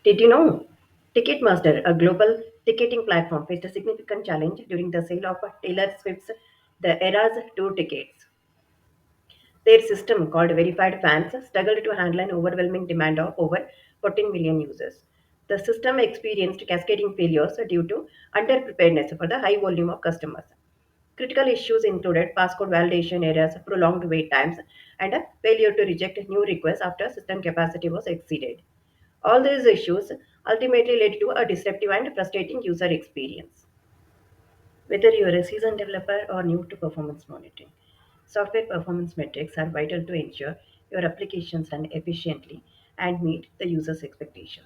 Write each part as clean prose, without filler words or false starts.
Did you know? Ticketmaster, a global ticketing platform, faced a significant challenge during the sale of Taylor Swift's The Eras tour tickets. Their system, called Verified Fans, struggled to handle an overwhelming demand of over 14 million users. The system experienced cascading failures due to underpreparedness for the high volume of customers. Critical issues included passcode validation errors, prolonged wait times, and a failure to reject new requests after system capacity was exceeded. All these issues ultimately led to a disruptive and frustrating user experience. Whether you are a seasoned developer or new to performance monitoring, software performance metrics are vital to ensure your applications run efficiently and meet the user's expectations.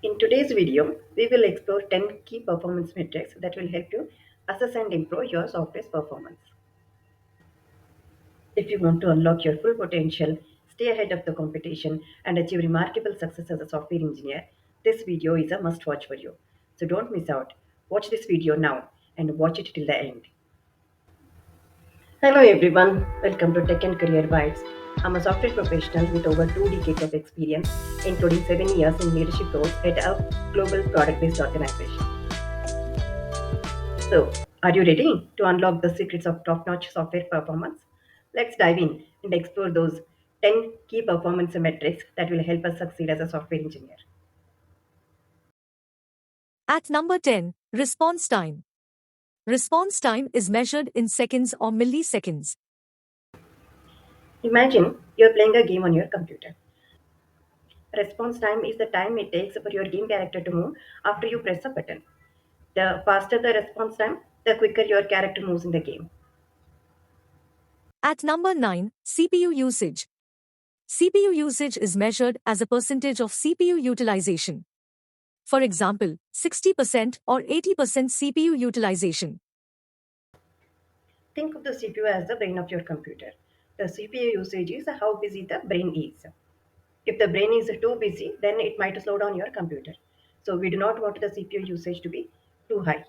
In today's video, we will explore 10 key performance metrics that will help you assess and improve your software's performance. If you want to unlock your full potential, stay ahead of the competition, and achieve remarkable success as a software engineer, this video is a must watch for you. So don't miss out. Watch this video now and watch it till the end. Hello everyone, welcome to Tech and Career Bytes. I'm a software professional with over 2 decades of experience, including 7 years in leadership roles at a global product-based organization. So, are you ready to unlock the secrets of top-notch software performance? Let's dive in and explore those 10 key performance metrics that will help us succeed as a software engineer. At number 10, response time. Response time is measured in seconds or milliseconds. Imagine you're playing a game on your computer. Response time is the time it takes for your game character to move after you press a button. The faster the response time, the quicker your character moves in the game. At number 9, CPU usage. CPU usage is measured as a percentage of CPU utilization. For example, 60% or 80% CPU utilization. Think of the CPU as the brain of your computer. The CPU usage is how busy the brain is. If the brain is too busy, then it might slow down your computer. So we do not want the CPU usage to be too high.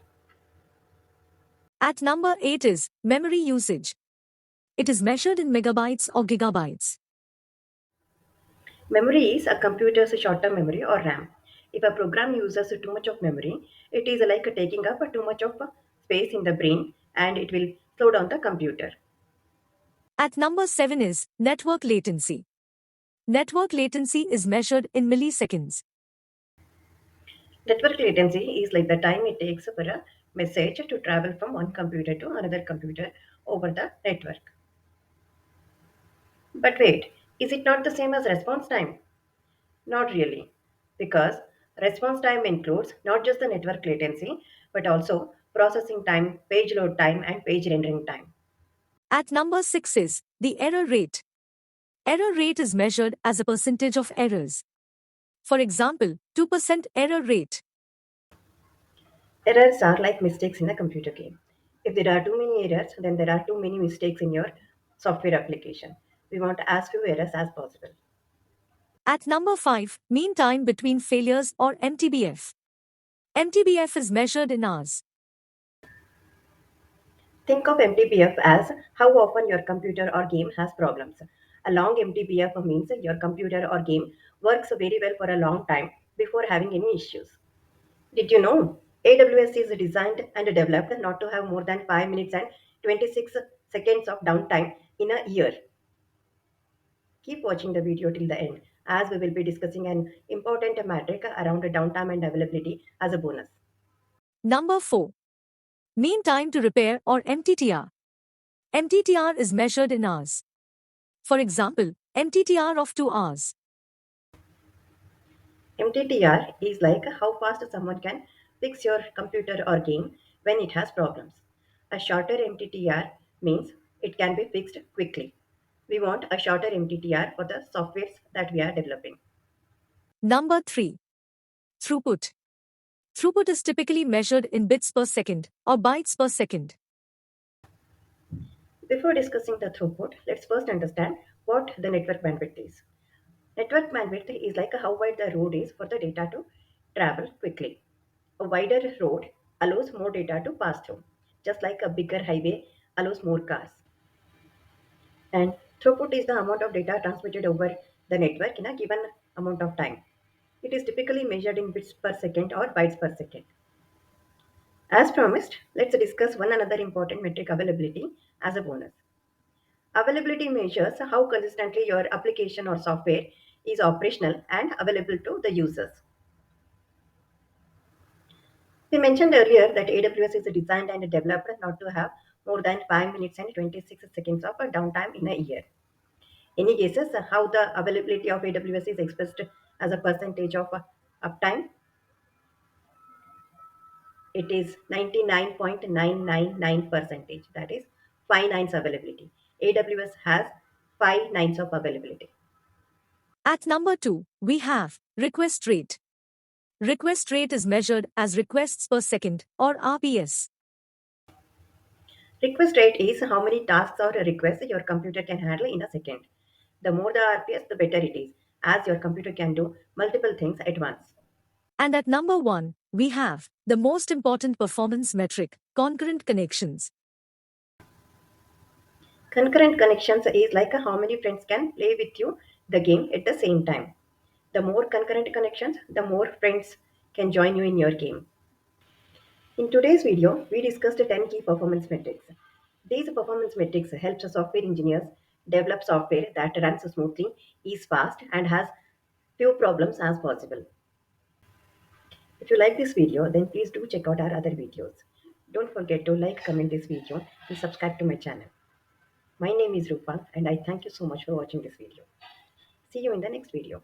At number 8 is memory usage. It is measured in megabytes or gigabytes. Memory is a computer's short-term memory or RAM. If a program uses too much of memory, it is like taking up too much of space in the brain and it will slow down the computer. At number 7 is network latency. Network latency is measured in milliseconds. Network latency is like the time it takes for a message to travel from one computer to another computer over the network. But wait, is it not the same as response time? Not really, because response time includes not just the network latency, but also processing time, page load time, and page rendering time. At number 6 is the error rate. Error rate is measured as a percentage of errors. For example, 2% error rate. Errors are like mistakes in a computer game. If there are too many errors, then there are too many mistakes in your software application. We want as few errors as possible. At number 5, mean time between failures or MTBF. MTBF is measured in hours. Think of MTBF as how often your computer or game has problems. A long MTBF means your computer or game works very well for a long time before having any issues. Did you know AWS is designed and developed not to have more than 5 minutes and 26 seconds of downtime in a year? Keep watching the video till the end as we will be discussing an important metric around downtime and availability as a bonus. Number 4, mean time to repair or MTTR. MTTR is measured in hours. For example, MTTR of 2 hours. MTTR is like how fast someone can fix your computer or game when it has problems. A shorter MTTR means it can be fixed quickly. We want a shorter MTTR for the softwares that we are developing. Number 3, throughput. Throughput is typically measured in bits per second or bytes per second. Before discussing the throughput, let's first understand what the network bandwidth is. Network bandwidth is like how wide the road is for the data to travel quickly. A wider road allows more data to pass through, just like a bigger highway allows more cars. And throughput is the amount of data transmitted over the network in a given amount of time. It is typically measured in bits per second or bytes per second. As promised, let's discuss one another important metric, availability, as a bonus. Availability measures how consistently your application or software is operational and available to the users. We mentioned earlier that AWS is designed and developed not to have more than 5 minutes and 26 seconds of downtime in a year. Any guesses how the availability of AWS is expressed as a percentage of uptime? It is 99.999 percentage. That is 5 nines availability. AWS has 5 nines of availability. At number 2, we have request rate. Request rate is measured as requests per second or RPS. Request rate is how many tasks or requests your computer can handle in a second. The more the RPS, the better it is, as your computer can do multiple things at once. And at number 1, we have the most important performance metric, concurrent connections. Concurrent connections is like how many friends can play with you the game at the same time. The more concurrent connections, the more friends can join you in your game. In today's video, we discussed 10 key performance metrics. These performance metrics help software engineers develop software that runs smoothly, is fast, and has few problems as possible. If you like this video, then please do check out our other videos. Don't forget to like, comment this video, and subscribe to my channel. My name is Rupal, and I thank you so much for watching this video. See you in the next video.